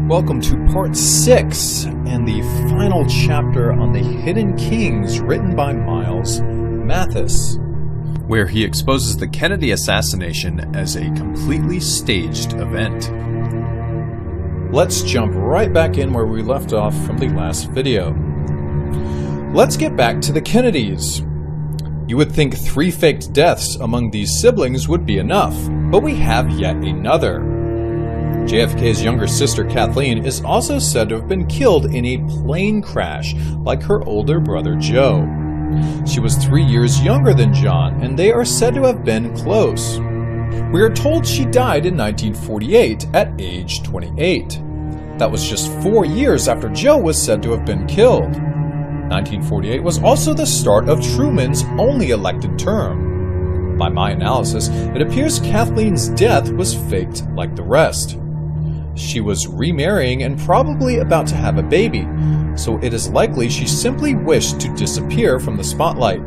Welcome to part 6 and the final chapter on the Hidden Kings written by Miles Mathis, where he exposes the Kennedy assassination as a completely staged event. Let's jump right back in where we left off from the last video. Let's get back to the Kennedys. You would think 3 faked deaths among these siblings would be enough, but we have yet another. JFK's younger sister Kathleen is also said to have been killed in a plane crash, like her older brother Joe. She was 3 years younger than John, and they are said to have been close. We are told she died in 1948 at age 28. That was just 4 years after Joe was said to have been killed. 1948 was also the start of Truman's only elected term. By my analysis, it appears Kathleen's death was faked like the rest. She was remarrying and probably about to have a baby, so it is likely she simply wished to disappear from the spotlight.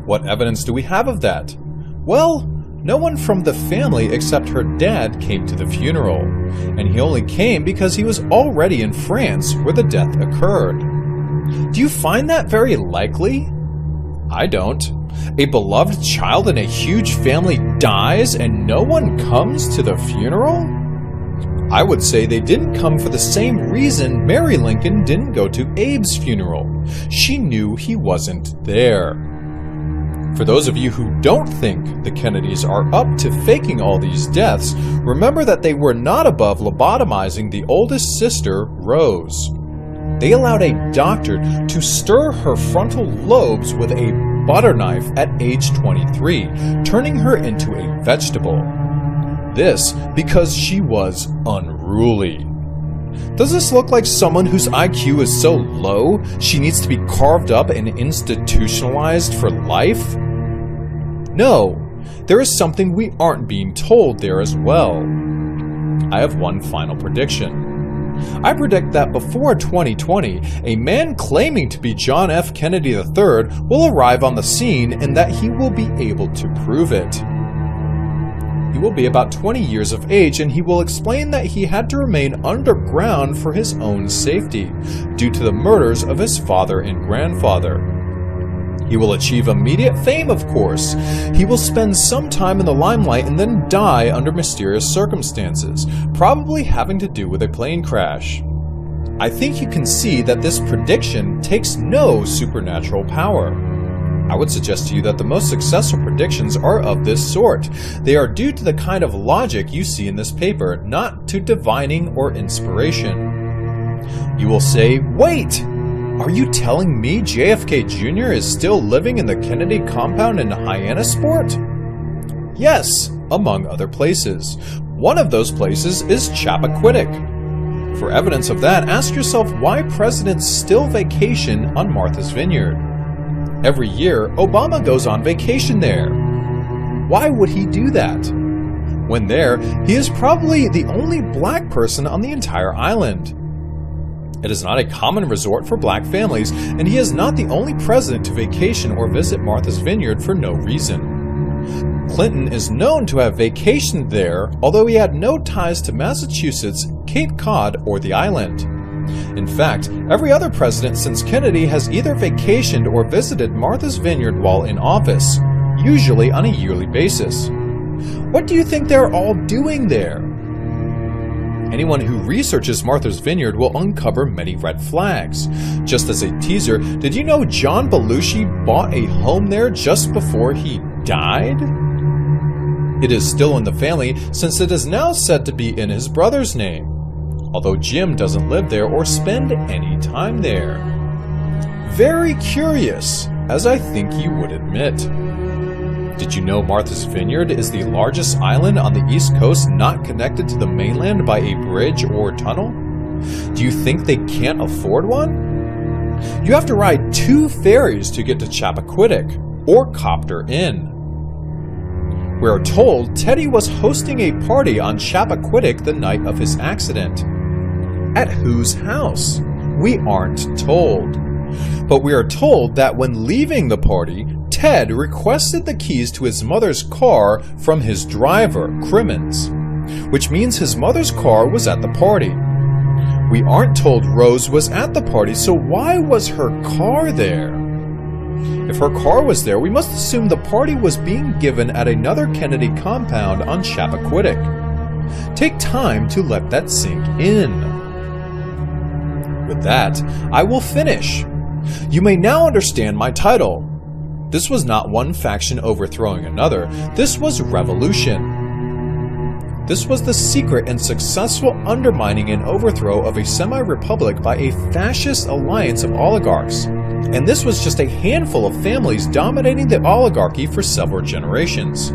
What evidence do we have of that? Well, no one from the family except her dad came to the funeral, and he only came because he was already in France where the death occurred. Do you find that very likely? I don't. A beloved child in a huge family dies and no one comes to the funeral? I would say they didn't come for the same reason Mary Lincoln didn't go to Abe's funeral. She knew he wasn't there. For those of you who don't think the Kennedys are up to faking all these deaths, remember that they were not above lobotomizing the oldest sister, Rose. They allowed a doctor to stir her frontal lobes with a butter knife at age 23, turning her into a vegetable. This because she was unruly. Does this look like someone whose IQ is so low she needs to be carved up and institutionalized for life? No, there is something we aren't being told there as well. I have one final prediction. I predict that before 2020, a man claiming to be John F. Kennedy III will arrive on the scene and that he will be able to prove it. He will be about 20 years of age and he will explain that he had to remain underground for his own safety, due to the murders of his father and grandfather. He will achieve immediate fame, of course. He will spend some time in the limelight and then die under mysterious circumstances, probably having to do with a plane crash. I think you can see that this prediction takes no supernatural power. I would suggest to you that the most successful predictions are of this sort. They are due to the kind of logic you see in this paper, not to divining or inspiration. You will say, wait! Are you telling me JFK Jr. is still living in the Kennedy compound in Hyannisport? Yes, among other places. One of those places is Chappaquiddick. For evidence of that, ask yourself why presidents still vacation on Martha's Vineyard. Every year, Obama goes on vacation there. Why would he do that? When there, he is probably the only black person on the entire island. It is not a common resort for black families, and he is not the only president to vacation or visit Martha's Vineyard for no reason. Clinton is known to have vacationed there, although he had no ties to Massachusetts, Cape Cod, or the island. In fact, every other president since Kennedy has either vacationed or visited Martha's Vineyard while in office, usually on a yearly basis. What do you think they're all doing there? Anyone who researches Martha's Vineyard will uncover many red flags. Just as a teaser, did you know John Belushi bought a home there just before he died? It is still in the family since it is now said to be in his brother's name, although Jim doesn't live there or spend any time there. Very curious, as I think you would admit. Did you know Martha's Vineyard is the largest island on the East Coast not connected to the mainland by a bridge or tunnel? Do you think they can't afford one? You have to ride 2 ferries to get to Chappaquiddick, or copter in. We are told Teddy was hosting a party on Chappaquiddick the night of his accident. At whose house? We aren't told. But we are told that when leaving the party, Ted requested the keys to his mother's car from his driver, Crimmins, which means his mother's car was at the party. We aren't told Rose was at the party, so why was her car there? If her car was there, we must assume the party was being given at another Kennedy compound on Chappaquiddick. Take time to let that sink in. With that, I will finish. You may now understand my title. This was not one faction overthrowing another, this was revolution. This was the secret and successful undermining and overthrow of a semi-republic by a fascist alliance of oligarchs. And this was just a handful of families dominating the oligarchy for several generations.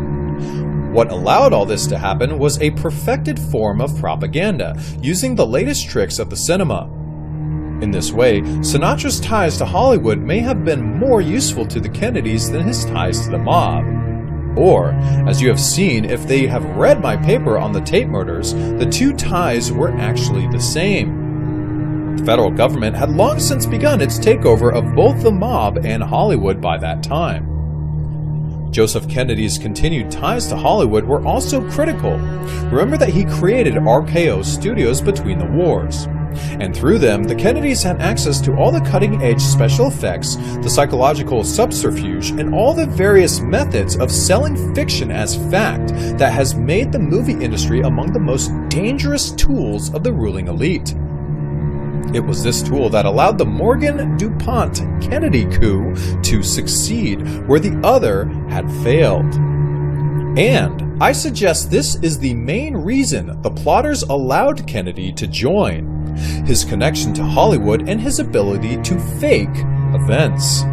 What allowed all this to happen was a perfected form of propaganda, using the latest tricks of the cinema. In this way, Sinatra's ties to Hollywood may have been more useful to the Kennedys than his ties to the mob. Or, as you have seen if they have read my paper on the Tate murders, the two ties were actually the same. The federal government had long since begun its takeover of both the mob and Hollywood by that time. Joseph Kennedy's continued ties to Hollywood were also critical. Remember that he created RKO Studios between the wars. And through them, the Kennedys had access to all the cutting-edge special effects, the psychological subterfuge, and all the various methods of selling fiction as fact that has made the movie industry among the most dangerous tools of the ruling elite. It was this tool that allowed the Morgan DuPont Kennedy coup to succeed where the other had failed. And I suggest this is the main reason the plotters allowed Kennedy to join. His connection to Hollywood and his ability to fake events.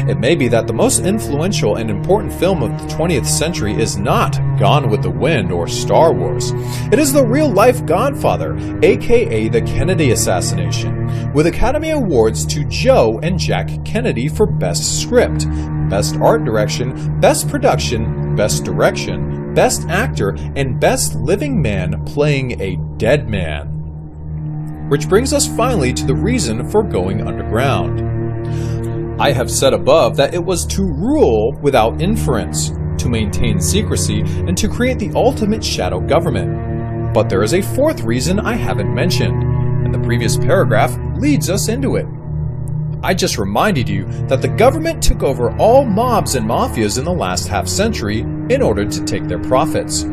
It may be that the most influential and important film of the 20th century is not Gone with the Wind or Star Wars. It is the real-life Godfather, aka the Kennedy assassination, with Academy Awards to Joe and Jack Kennedy for Best Script, Best Art Direction, Best Production, Best Direction, Best Actor, and Best Living Man playing a dead man. Which brings us finally to the reason for going underground. I have said above that it was to rule without inference, to maintain secrecy, and to create the ultimate shadow government. But there is a fourth reason I haven't mentioned, and the previous paragraph leads us into it. I just reminded you that the government took over all mobs and mafias in the last half-century in order to take their profits.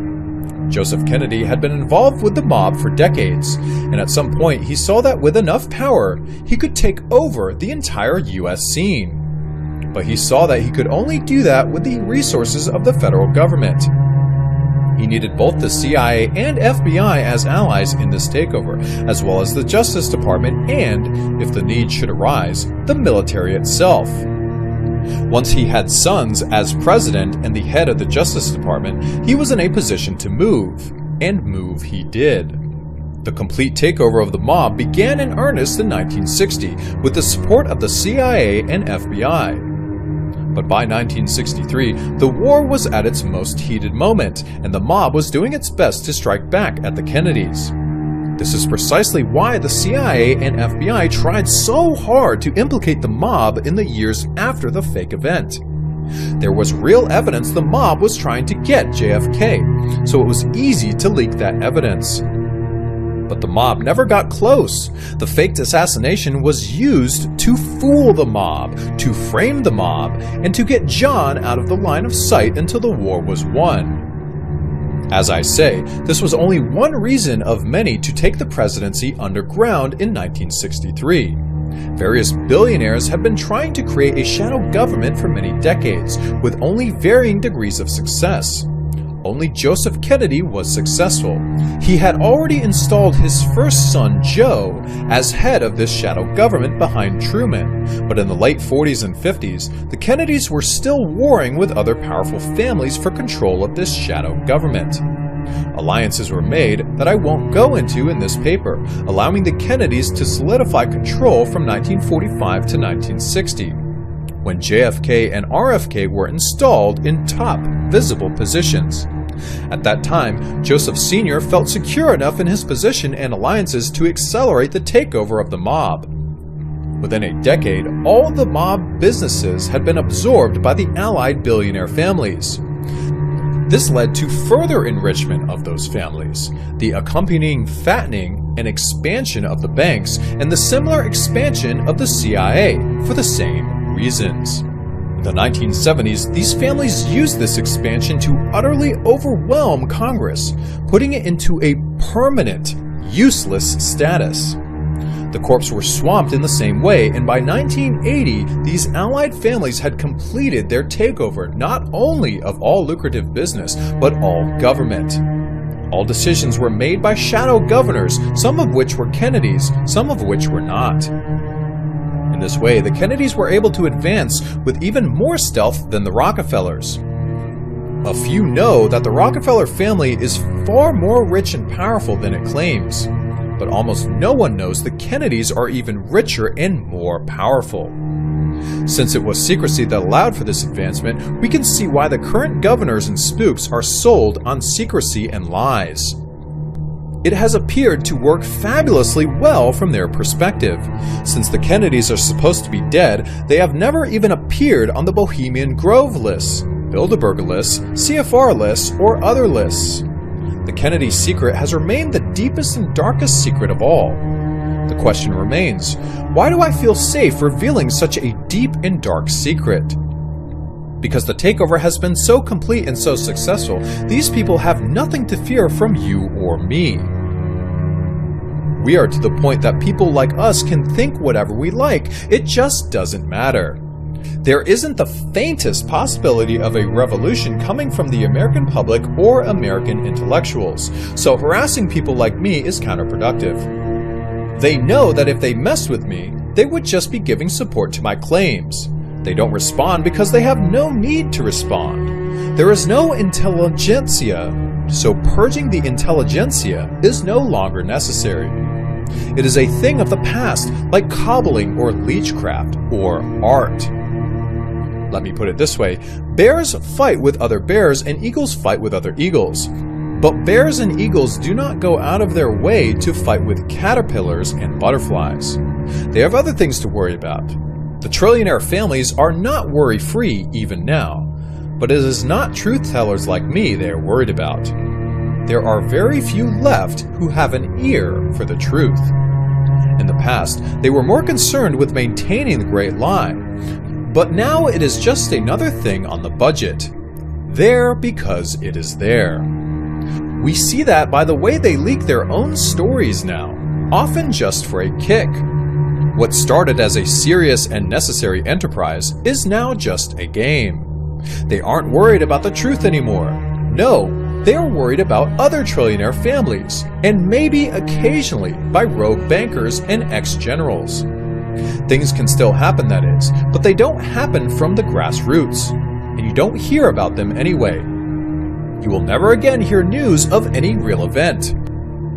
Joseph Kennedy had been involved with the mob for decades, and at some point he saw that with enough power, he could take over the entire US scene. But he saw that he could only do that with the resources of the federal government. He needed both the CIA and FBI as allies in this takeover, as well as the Justice Department and, if the need should arise, the military itself. Once he had sons as president and the head of the Justice Department, he was in a position to move, and move he did. The complete takeover of the mob began in earnest in 1960 with the support of the CIA and FBI. But by 1963, the war was at its most heated moment, and the mob was doing its best to strike back at the Kennedys. This is precisely why the CIA and FBI tried so hard to implicate the mob in the years after the fake event. There was real evidence the mob was trying to get JFK, so it was easy to leak that evidence. But the mob never got close. The faked assassination was used to fool the mob, to frame the mob, and to get John out of the line of sight until the war was won. As I say, this was only one reason of many to take the presidency underground in 1963. Various billionaires have been trying to create a shadow government for many decades, with only varying degrees of success. Only Joseph Kennedy was successful. He had already installed his first son, Joe, as head of this shadow government behind Truman, but in the late 40s and 50s, the Kennedys were still warring with other powerful families for control of this shadow government. Alliances were made that I won't go into in this paper, allowing the Kennedys to solidify control from 1945 to 1960. When JFK and RFK were installed in top visible positions. At that time, Joseph Sr. felt secure enough in his position and alliances to accelerate the takeover of the mob. Within a decade, all the mob businesses had been absorbed by the allied billionaire families. This led to further enrichment of those families, the accompanying fattening an expansion of the banks and the similar expansion of the CIA for the same reasons. In the 1970s, these families used this expansion to utterly overwhelm Congress, putting it into a permanent, useless status. The corps were swamped in the same way, and by 1980, these allied families had completed their takeover not only of all lucrative business, but all government. All decisions were made by shadow governors, some of which were Kennedys, some of which were not. In this way, the Kennedys were able to advance with even more stealth than the Rockefellers. A few know that the Rockefeller family is far more rich and powerful than it claims, but almost no one knows the Kennedys are even richer and more powerful. Since it was secrecy that allowed for this advancement, we can see why the current governors and spooks are sold on secrecy and lies. It has appeared to work fabulously well from their perspective. Since the Kennedys are supposed to be dead, they have never even appeared on the Bohemian Grove lists, Bilderberg lists, CFR lists, or other lists. The Kennedy secret has remained the deepest and darkest secret of all. The question remains, why do I feel safe revealing such a deep and dark secret? Because the takeover has been so complete and so successful, these people have nothing to fear from you or me. We are to the point that people like us can think whatever we like, it just doesn't matter. There isn't the faintest possibility of a revolution coming from the American public or American intellectuals, so harassing people like me is counterproductive. They know that if they messed with me, they would just be giving support to my claims. They don't respond because they have no need to respond. There is no intelligentsia, so purging the intelligentsia is no longer necessary. It is a thing of the past, like cobbling or leechcraft or art. Let me put it this way, bears fight with other bears and eagles fight with other eagles. But bears and eagles do not go out of their way to fight with caterpillars and butterflies. They have other things to worry about. The trillionaire families are not worry-free even now, but it is not truth-tellers like me they are worried about. There are very few left who have an ear for the truth. In the past, they were more concerned with maintaining the great lie, but now it is just another thing on the budget. There because it is there. We see that by the way they leak their own stories now, often just for a kick. What started as a serious and necessary enterprise is now just a game. They aren't worried about the truth anymore. No, they are worried about other trillionaire families, and maybe occasionally by rogue bankers and ex-generals. Things can still happen, that is, but they don't happen from the grassroots, and you don't hear about them anyway. You will never again hear news of any real event.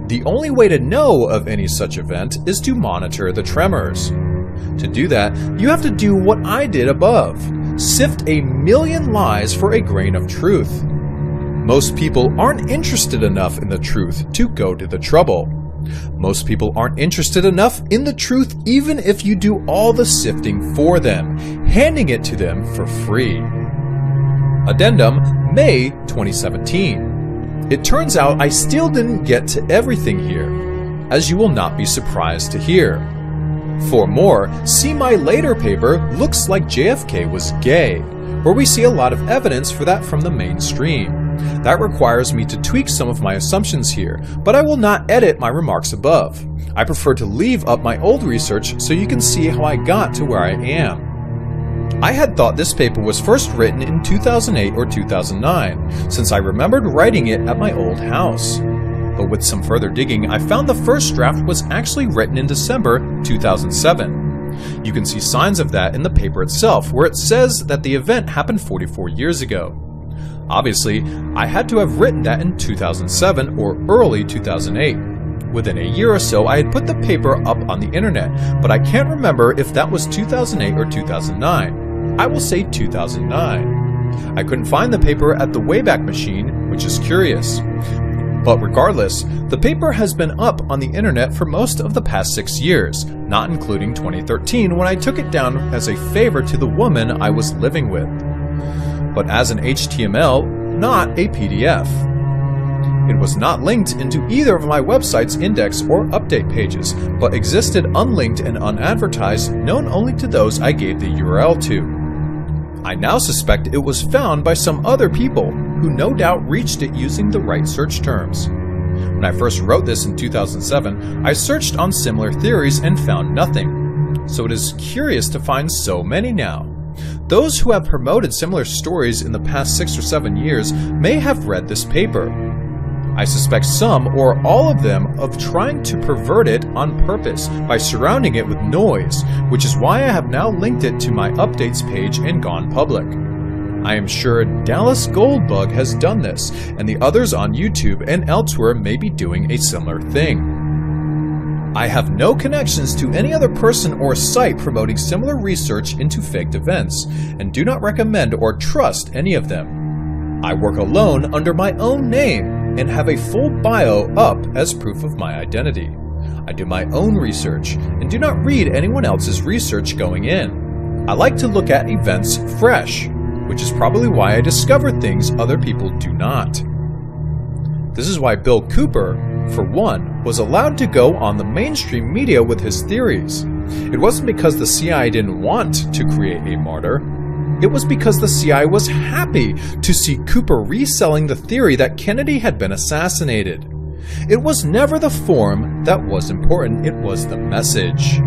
The only way to know of any such event is to monitor the tremors. To do that, you have to do what I did above. Sift a million lies for a grain of truth. Most people aren't interested enough in the truth to go to the trouble. Most people aren't interested enough in the truth even if you do all the sifting for them, handing it to them for free. Addendum, May 2017. It turns out I still didn't get to everything here, as you will not be surprised to hear. For more, see my later paper, Looks Like JFK Was Gay, where we see a lot of evidence for that from the mainstream. That requires me to tweak some of my assumptions here, but I will not edit my remarks above. I prefer to leave up my old research so you can see how I got to where I am. I had thought this paper was first written in 2008 or 2009, since I remembered writing it at my old house. But with some further digging, I found the first draft was actually written in December 2007. You can see signs of that in the paper itself, where it says that the event happened 44 years ago. Obviously, I had to have written that in 2007 or early 2008. Within a year or so, I had put the paper up on the internet, but I can't remember if that was 2008 or 2009. I will say 2009. I couldn't find the paper at the Wayback Machine, which is curious. But regardless, the paper has been up on the internet for most of the past 6 years, not including 2013 when I took it down as a favor to the woman I was living with. But as an HTML, not a PDF. It was not linked into either of my website's index or update pages, but existed unlinked and unadvertised, known only to those I gave the URL to. I now suspect it was found by some other people, who no doubt reached it using the right search terms. When I first wrote this in 2007, I searched on similar theories and found nothing. So it is curious to find so many now. Those who have promoted similar stories in the past 6 or 7 years may have read this paper. I suspect some or all of them of trying to pervert it on purpose by surrounding it with noise, which is why I have now linked it to my updates page and gone public. I am sure Dallas Goldbug has done this, and the others on YouTube and elsewhere may be doing a similar thing. I have no connections to any other person or site promoting similar research into faked events, and do not recommend or trust any of them. I work alone under my own name, and have a full bio up as proof of my identity. I do my own research, and do not read anyone else's research going in. I like to look at events fresh, which is probably why I discover things other people do not. This is why Bill Cooper, for one, was allowed to go on the mainstream media with his theories. It wasn't because the CIA didn't want to create a martyr. It was because the CIA was happy to see Cooper reselling the theory that Kennedy had been assassinated. It was never the form that was important, it was the message.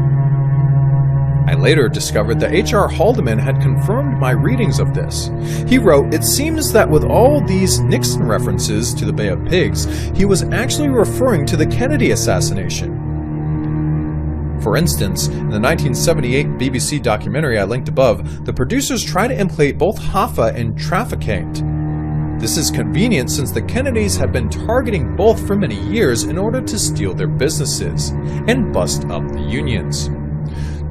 I later discovered that H.R. Haldeman had confirmed my readings of this. He wrote, "It seems that with all these Nixon references to the Bay of Pigs, he was actually referring to the Kennedy assassination." For instance, in the 1978 BBC documentary I linked above, the producers try to inflate both Hoffa and Traficant. This is convenient since the Kennedys had been targeting both for many years in order to steal their businesses and bust up the unions.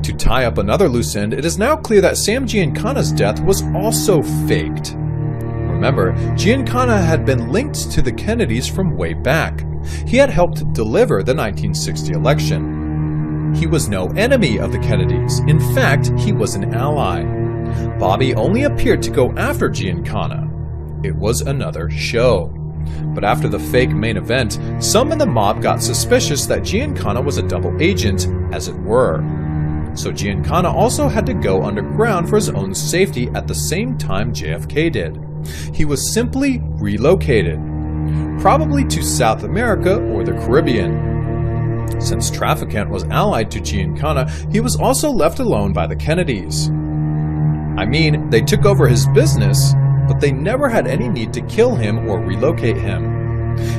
To tie up another loose end, it is now clear that Sam Giancana's death was also faked. Remember, Giancana had been linked to the Kennedys from way back. He had helped deliver the 1960 election. He was no enemy of the Kennedys. In fact, he was an ally. Bobby only appeared to go after Giancana. It was another show. But after the fake main event, some in the mob got suspicious that Giancana was a double agent, as it were. So Giancana also had to go underground for his own safety at the same time JFK did. He was simply relocated, probably to South America or the Caribbean. Since Traficant was allied to Giancana, he was also left alone by the Kennedys. I mean, they took over his business, but they never had any need to kill him or relocate him.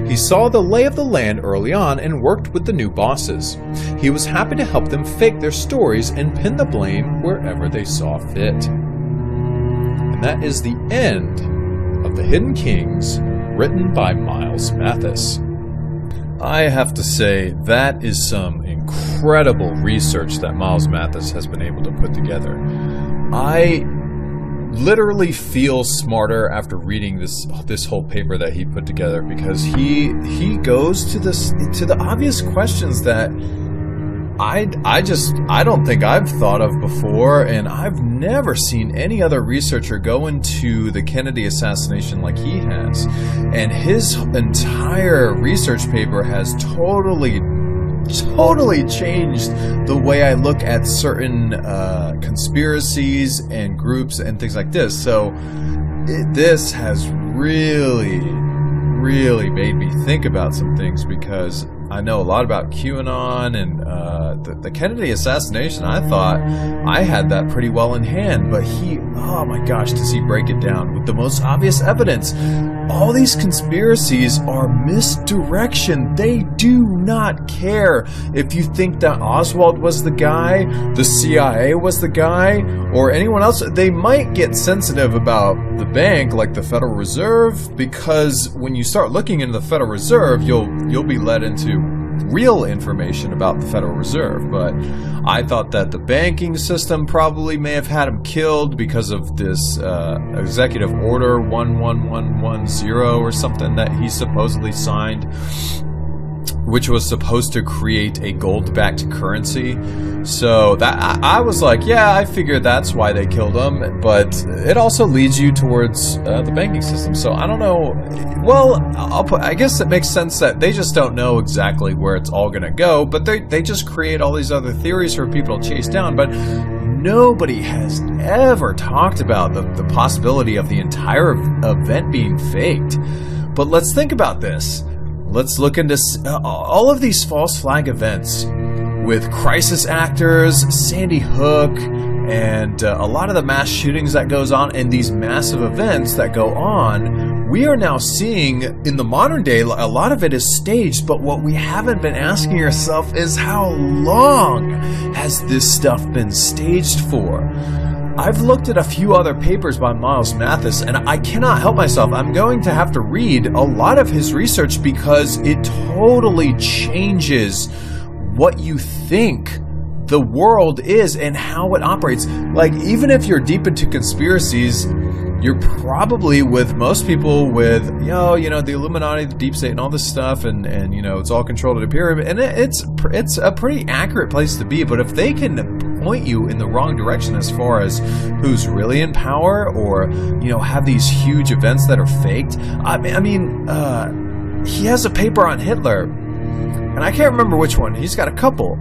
He saw the lay of the land early on and worked with the new bosses. He was happy to help them fake their stories and pin the blame wherever they saw fit. And that is the end of The Hidden Kings, written by Miles Mathis. I have to say, that is some incredible research that Miles Mathis has been able to put together. I literally feel smarter after reading this whole paper that he put together, because he goes to the obvious questions that I don't think I've thought of before, and I've never seen any other researcher go into the Kennedy assassination like he has. And his entire research paper has totally changed the way I look at certain conspiracies and groups and things like this. So this has really made me think about some things, because I know a lot about QAnon and the Kennedy assassination. I thought I had that pretty well in hand, but oh my gosh, does he break it down with the most obvious evidence. All these conspiracies are misdirection. They do not care if you think that Oswald was the guy, the CIA was the guy, or anyone else. They might get sensitive about the bank, like the Federal Reserve, because when you start looking into the Federal Reserve, you'll be led into real information about the Federal Reserve. But I thought that the banking system probably may have had him killed because of this executive order 11110 or something that he supposedly signed. which was supposed to create a gold-backed currency. So that I was like, yeah, I figured that's why they killed him. But it also leads you towards the banking system. So I don't know. Well, I guess it makes sense that they just don't know exactly where it's all going to go. But they just create all these other theories for people to chase down. But nobody has ever talked about the possibility of the entire event being faked. But let's think about this. Let's look into all of these false flag events with crisis actors, Sandy Hook, and a lot of the mass shootings that goes on and these massive events that go on. We are now seeing in the modern day, a lot of it is staged, but what we haven't been asking ourselves is how long has this stuff been staged for? I've looked at a few other papers by Miles Mathis, and I cannot help myself. I'm going to have to read a lot of his research because it totally changes what you think the world is and how it operates. Like, even if you're deep into conspiracies, you're probably, with most people, with, you know, the Illuminati, the deep state, and all this stuff, and you know, it's all controlled at a pyramid, and it's a pretty accurate place to be. But if they can point you in the wrong direction as far as who's really in power, or, you know, have these huge events that are faked. I mean, he has a paper on Hitler, and I can't remember which one. He's got a couple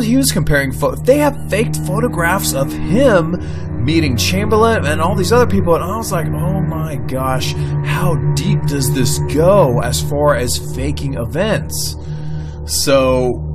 he was comparing. They have faked photographs of him meeting Chamberlain and all these other people, and I was like, oh my gosh, how deep does this go as far as faking events? So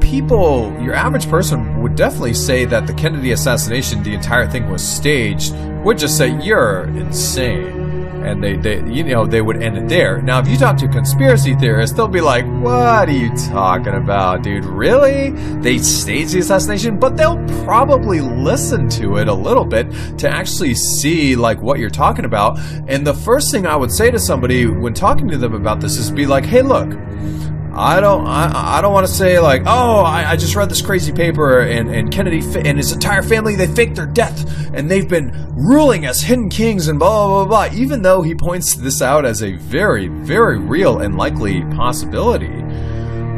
people, your average person would definitely say that the Kennedy assassination, the entire thing was staged, would just say, you're insane. And they would end it there. Now, if you talk to conspiracy theorists, they'll be like, what are you talking about, dude? Really? They staged the assassination? But they'll probably listen to it a little bit to actually see, like, what you're talking about. And the first thing I would say to somebody when talking to them about this is be like, hey, look, I don't want to say like, oh, I just read this crazy paper and Kennedy and his entire family, they faked their death and they've been ruling as hidden kings and blah, blah, blah, blah. Even though he points this out as a very, very real and likely possibility,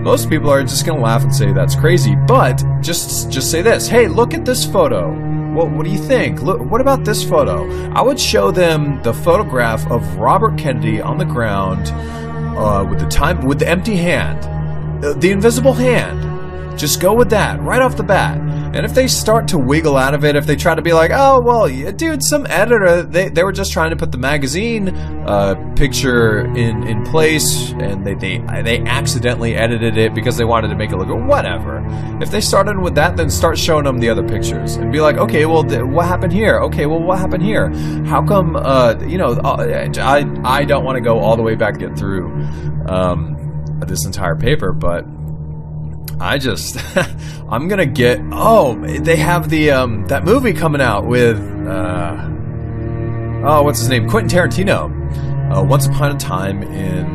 most people are just going to laugh and say that's crazy. But just say this. Hey, look at this photo. What do you think? Look, what about this photo? I would show them the photograph of Robert Kennedy on the ground, with the empty hand, the invisible hand. Just go with that right off the bat. And if they start to wiggle out of it, if they try to be like, oh, well, dude, some editor, they were just trying to put the magazine picture in place, and they accidentally edited it because they wanted to make it look good. Whatever. If they started with that, then start showing them the other pictures and be like, okay, well, what happened here? Okay, well, what happened here? How come, I don't want to go all the way back and get through this entire paper, but I'm gonna get, they have the, that movie coming out with, what's his name? Quentin Tarantino. Once Upon a Time in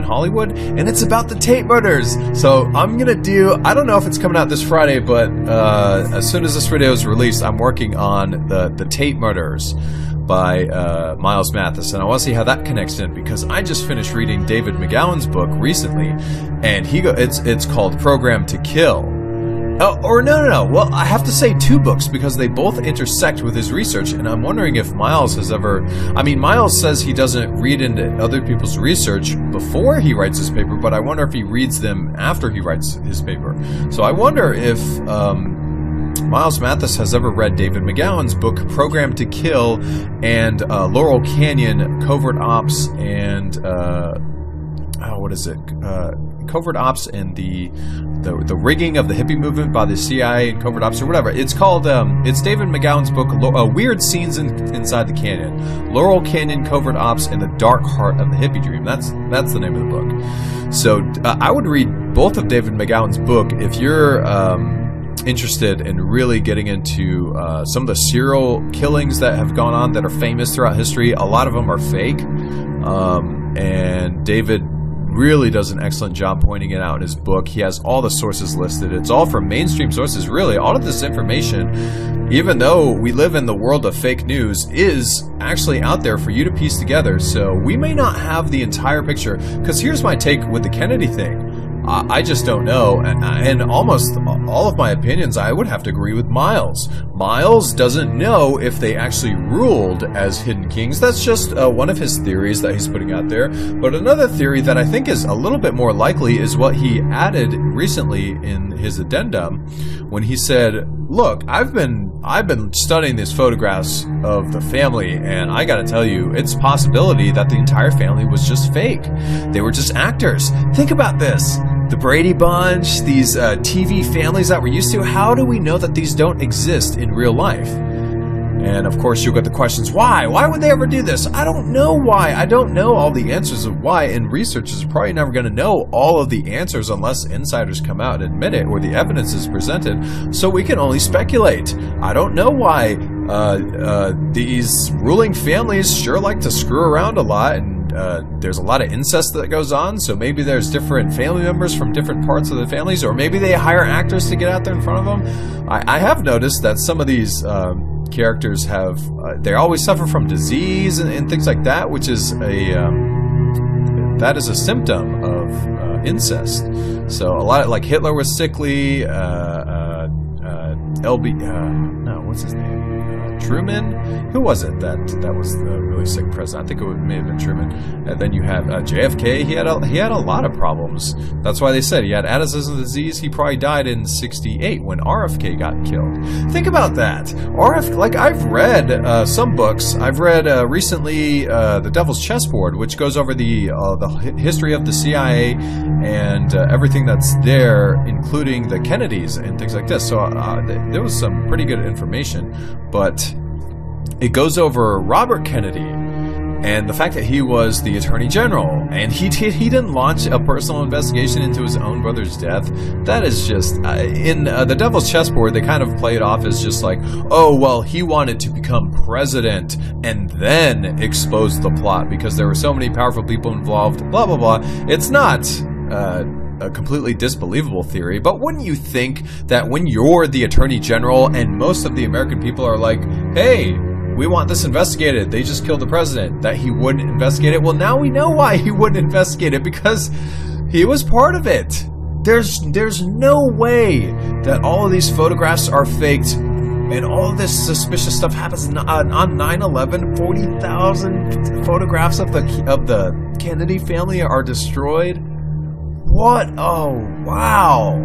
Hollywood, and it's about the Tate murders. So I'm gonna I don't know if it's coming out this Friday, but, as soon as this video is released, I'm working on the Tate murders by Miles Mathis, and I want to see how that connects in, because I just finished reading David McGowan's book recently, and it's called Program to Kill. No. Well, I have to say two books because they both intersect with his research, and I'm wondering if Miles has ever... Miles says he doesn't read into other people's research before he writes his paper, but I wonder if he reads them after he writes his paper. So I wonder if... Miles Mathis has ever read David McGowan's book, Program to Kill, and Laurel Canyon, Covert Ops, and Covert Ops and the rigging of the hippie movement by the CIA and Covert Ops, or whatever. It's called, it's David McGowan's book, Weird Scenes Inside the Canyon. Laurel Canyon, Covert Ops, and the Dark Heart of the Hippie Dream. That's the name of the book. So I would read both of David McGowan's book if you're... interested in really getting into some of the serial killings that have gone on that are famous throughout history. A lot of them are fake, and David really does an excellent job pointing it out in his book. He has all the sources listed. It's all from mainstream sources, really. All of this information, even though we live in the world of fake news, is actually out there for you to piece together. So we may not have the entire picture, because here's my take with the Kennedy thing. I just don't know, and almost all of my opinions, I would have to agree with Miles. Miles doesn't know if they actually ruled as hidden kings. That's just one of his theories that he's putting out there. But another theory that I think is a little bit more likely is what he added recently in his addendum, when he said, look, I've been studying these photographs of the family, and I gotta tell you, it's a possibility that the entire family was just fake. They were just actors. Think about this. The Brady Bunch, these TV families that we're used to, how do we know that these don't exist in real life? And of course you'll get the questions, why? Why would they ever do this? I don't know why. I don't know all the answers of why, and researchers are probably never going to know all of the answers unless insiders come out and admit it or the evidence is presented. So we can only speculate. I don't know why these ruling families sure like to screw around a lot, and there's a lot of incest that goes on, so maybe there's different family members from different parts of the families, or maybe they hire actors to get out there in front of them. I have noticed that some of these characters have, they always suffer from disease and things like that, which is that is a symptom of incest. So a lot of, like, Hitler was sickly, what's his name? Truman? Who was it that was the really sick president? I think it may have been Truman. And then you have JFK. He had a lot of problems. That's why they said he had Addison's disease. He probably died in '68 when RFK got killed. Think about that. Like, I've read some books. I've read recently The Devil's Chessboard, which goes over the history of the CIA and everything that's there, including the Kennedys and things like this. So there was some pretty good information, but it goes over Robert Kennedy and the fact that he was the Attorney General, and he didn't launch a personal investigation into his own brother's death. That is just, in The Devil's Chessboard, they kind of play it off as just like, oh, well, he wanted to become president and then expose the plot because there were so many powerful people involved, blah, blah, blah. It's not a completely disbelievable theory, but wouldn't you think that when you're the Attorney General and most of the American people are like, hey, we want this investigated, they just killed the president, that he wouldn't investigate it? Well, now we know why he wouldn't investigate it, because he was part of it. There's no way that all of these photographs are faked and all of this suspicious stuff happens on 9/11. 40,000 photographs of the Kennedy family are destroyed. What? Oh, wow.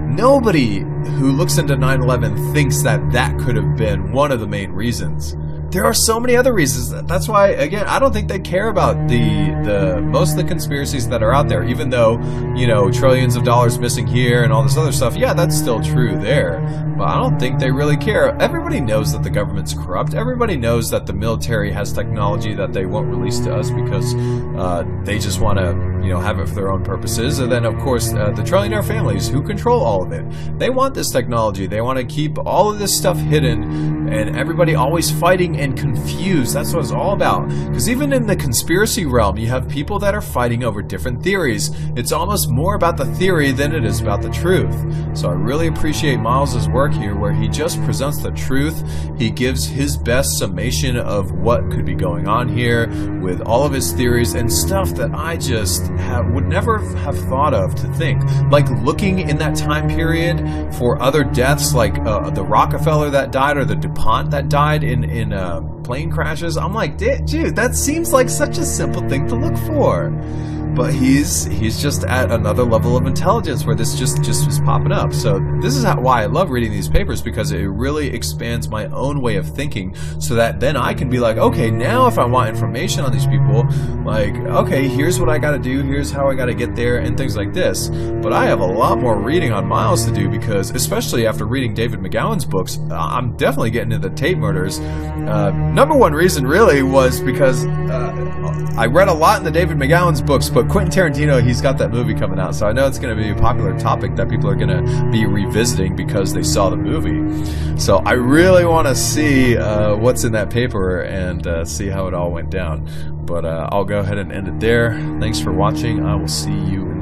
Nobody who looks into 9/11 thinks that could have been one of the main reasons. There are so many other reasons. That's why, again, I don't think they care about the most of the conspiracies that are out there, even though, you know, trillions of dollars missing here and all this other stuff. Yeah, that's still true there, but I don't think they really care. Everybody knows that the government's corrupt. Everybody knows that the military has technology that they won't release to us because they just want to, you know, have it for their own purposes. And then, of course, the trillionaire families who control all of it. They want this technology. They want to keep all of this stuff hidden, and everybody always fighting and confused. That's what it's all about. Because even in the conspiracy realm, you have people that are fighting over different theories. It's almost more about the theory than it is about the truth. So I really appreciate Miles's work here, where he just presents the truth. He gives his best summation of what could be going on here with all of his theories and stuff that I just would never have thought of to think. Like looking in that time period for other deaths, like the Rockefeller that died or the DuPont that died in plane crashes. I'm like, dude, that seems like such a simple thing to look for. But he's just at another level of intelligence where this just is popping up. So this is why I love reading these papers, because it really expands my own way of thinking, so that then I can be like, okay, now if I want information on these people, like, okay, here's what I got to do, here's how I got to get there, and things like this. But I have a lot more reading on Miles to do, because especially after reading David McGowan's books, I'm definitely getting into the Tate murders. Number one reason really was because I read a lot in the David McGowan's books, but Quentin Tarantino, he's got that movie coming out, so I know it's going to be a popular topic that people are going to be revisiting because they saw the movie. So I really want to see what's in that paper and see how it all went down. But I'll go ahead and end it there. Thanks for watching. I will see you